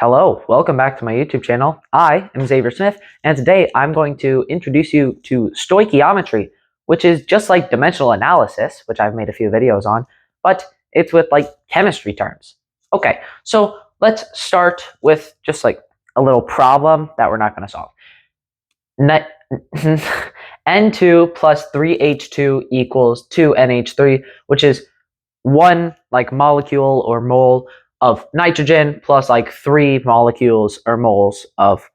Hello, welcome back to my YouTube channel. I am Xavier Smith, and today I'm going to introduce you to stoichiometry, which is just like dimensional analysis, which I've made a few videos on, but it's with like chemistry terms. Okay, so let's start with just like a little problem that we're not going to solve. N2 plus 3H2 equals 2NH3, which is one like molecule or mole of nitrogen plus like 3 molecules or moles of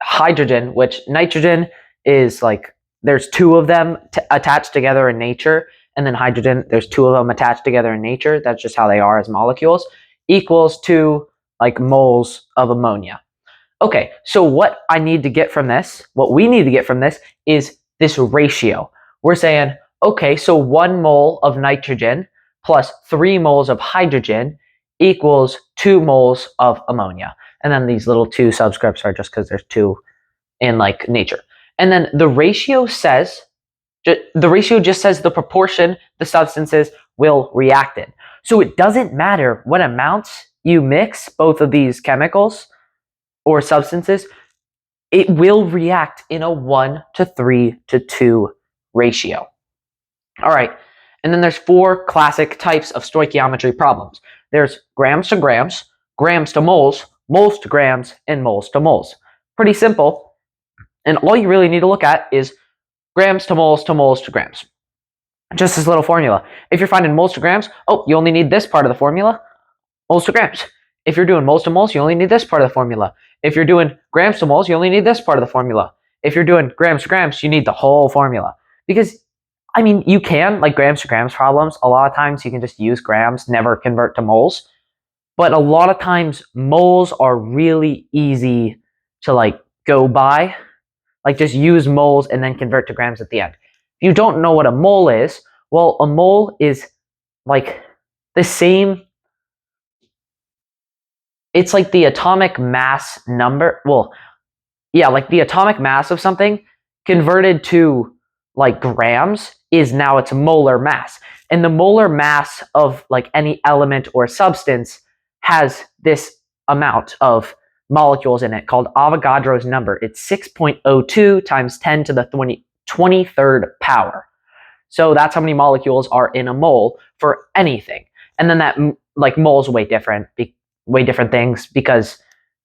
hydrogen, which nitrogen is like there's 2 of them attached together in nature, and then hydrogen, there's 2 of them attached together in nature. That's just how they are as molecules, equals 2 like moles of ammonia. Okay, so what I need to get from this, what we need to get from this is this ratio. We're saying, okay, so 1 mole of nitrogen plus 3 moles of hydrogen equals 2 moles of ammonia. And then these little 2 subscripts are just because there's 2 in like nature. And then the ratio says, just says the proportion the substances will react in. So it doesn't matter what amounts you mix both of these chemicals or substances, it will react in a 1:3:2 ratio. All right, and then there's 4 classic types of stoichiometry problems. There's grams to grams, grams to moles, moles to grams, and moles to moles. Pretty simple, and all you really need to look at is grams to moles to moles to grams. Just this little formula. If you're finding moles to grams, oh, you only need this part of the formula, moles to grams. If you're doing moles to moles, you only need this part of the formula. If you're doing grams to moles, you only need this part of the formula. If you're doing grams to grams, you need the whole formula. Because, I mean, you can, like grams to grams problems, a lot of times you can just use grams, never convert to moles. But a lot of times, moles are really easy to like go by. Like just use moles and then convert to grams at the end. If you don't know what a mole is, well, a mole is like the same. It's like the atomic mass number. Well, yeah, like the atomic mass of something converted to like grams is now its molar mass. And the molar mass of like any element or substance has this amount of molecules in it called Avogadro's number. It's 6.02 times 10 to the 23rd power. So that's how many molecules are in a mole for anything. And then that like moles weigh different things because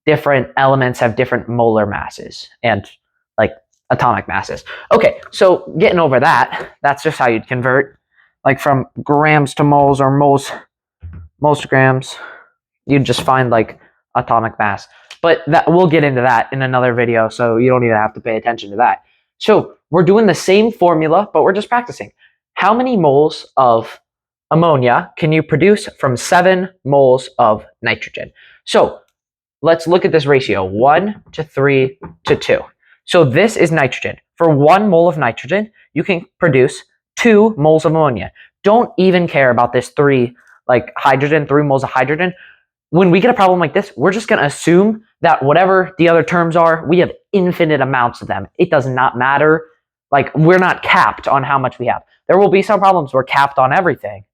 different elements have different molar masses and like atomic masses. Okay, so getting over that, that's just how you'd convert like from grams to moles or moles to grams. You'd just find like atomic mass. But that we'll get into that in another video, so you don't even have to pay attention to that. So we're doing the same formula, but we're just practicing. How many moles of ammonia can you produce from 7 moles of nitrogen? So let's look at this ratio, 1:3:2. So this is nitrogen. For 1 mole of nitrogen, you can produce 2 moles of ammonia. Don't even care about this 3 moles of hydrogen. When we get a problem like this, we're just going to assume that whatever the other terms are, we have infinite amounts of them. It does not matter. Like, we're not capped on how much we have. There will be some problems we're capped on everything.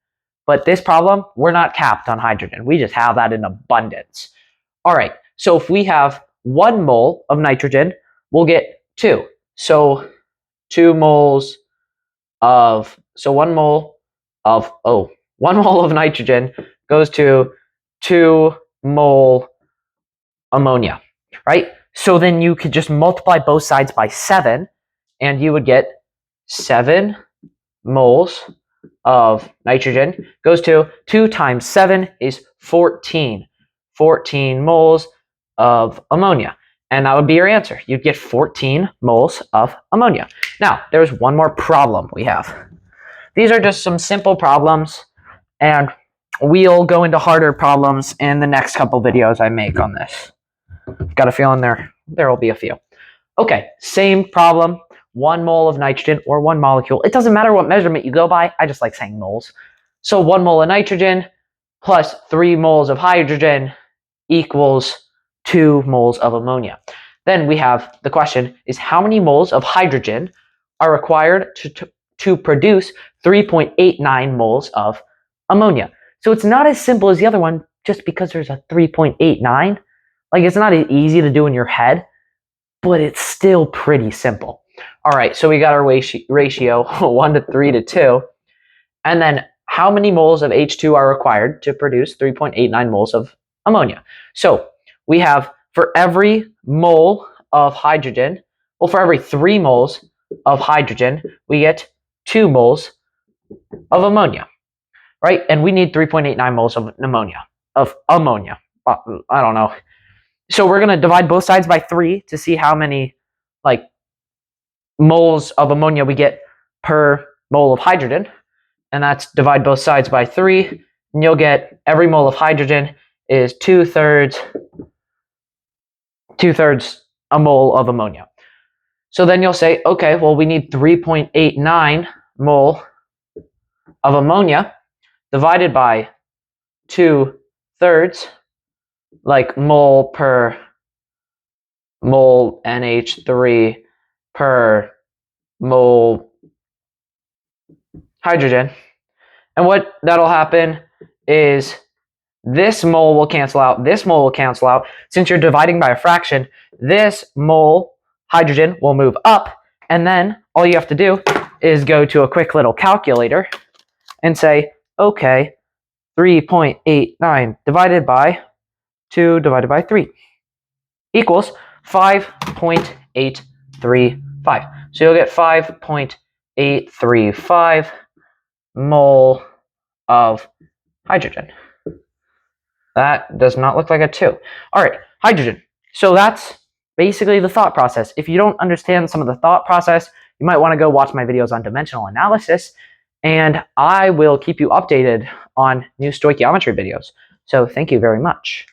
But this problem, we're not capped on hydrogen. We just have that in abundance. All right, so if we have 1 mole of nitrogen, we'll get 2. So 2 moles of, so 1 mole of, 1 mole of nitrogen goes to 2 mole ammonia, right? So then you could just multiply both sides by 7, and you would get 7 moles of nitrogen goes to 2 times 7 is 14. 14 moles of ammonia. And that would be your answer. You'd get 14 moles of ammonia. Now, there's one more problem we have. These are just some simple problems, and we'll go into harder problems in the next couple videos I make on this. Got a feeling there will be a few. Okay, same problem. 1 mole of nitrogen or 1 molecule. It doesn't matter what measurement you go by. I just like saying moles. So 1 mole of nitrogen plus 3 moles of hydrogen equals 2 moles of ammonia. Then we have the question is how many moles of hydrogen are required to produce 3.89 moles of ammonia. So it's not as simple as the other one, just because there's a 3.89. Like, it's not easy to do in your head, but it's still pretty simple. All right, so we got our ratio 1 to 3 to 2. And then how many moles of H2 are required to produce 3.89 moles of ammonia? So we have, for every mole of hydrogen, well, for every 3 moles of hydrogen, we get 2 moles of ammonia, right? And we need 3.89 moles of ammonia. I don't know. So we're going to divide both sides by 3 to see how many like moles of ammonia we get per mole of hydrogen. And that's divide both sides by 3, and you'll get every mole of hydrogen is 2/3 a mole of ammonia. So then you'll say, okay, well, we need 3.89 mole of ammonia divided by 2/3, like mole per mole NH3 per mole hydrogen. And what that'll happen is this mole will cancel out, this mole will cancel out. Since you're dividing by a fraction, this mole hydrogen will move up, and then all you have to do is go to a quick little calculator and say, okay, 3.89 divided by 2 divided by 3 equals 5.835. So you'll get 5.835 mole of hydrogen. That does not look like a 2. All right, hydrogen. So that's basically the thought process. If you don't understand some of the thought process, you might want to go watch my videos on dimensional analysis, and I will keep you updated on new stoichiometry videos. So thank you very much.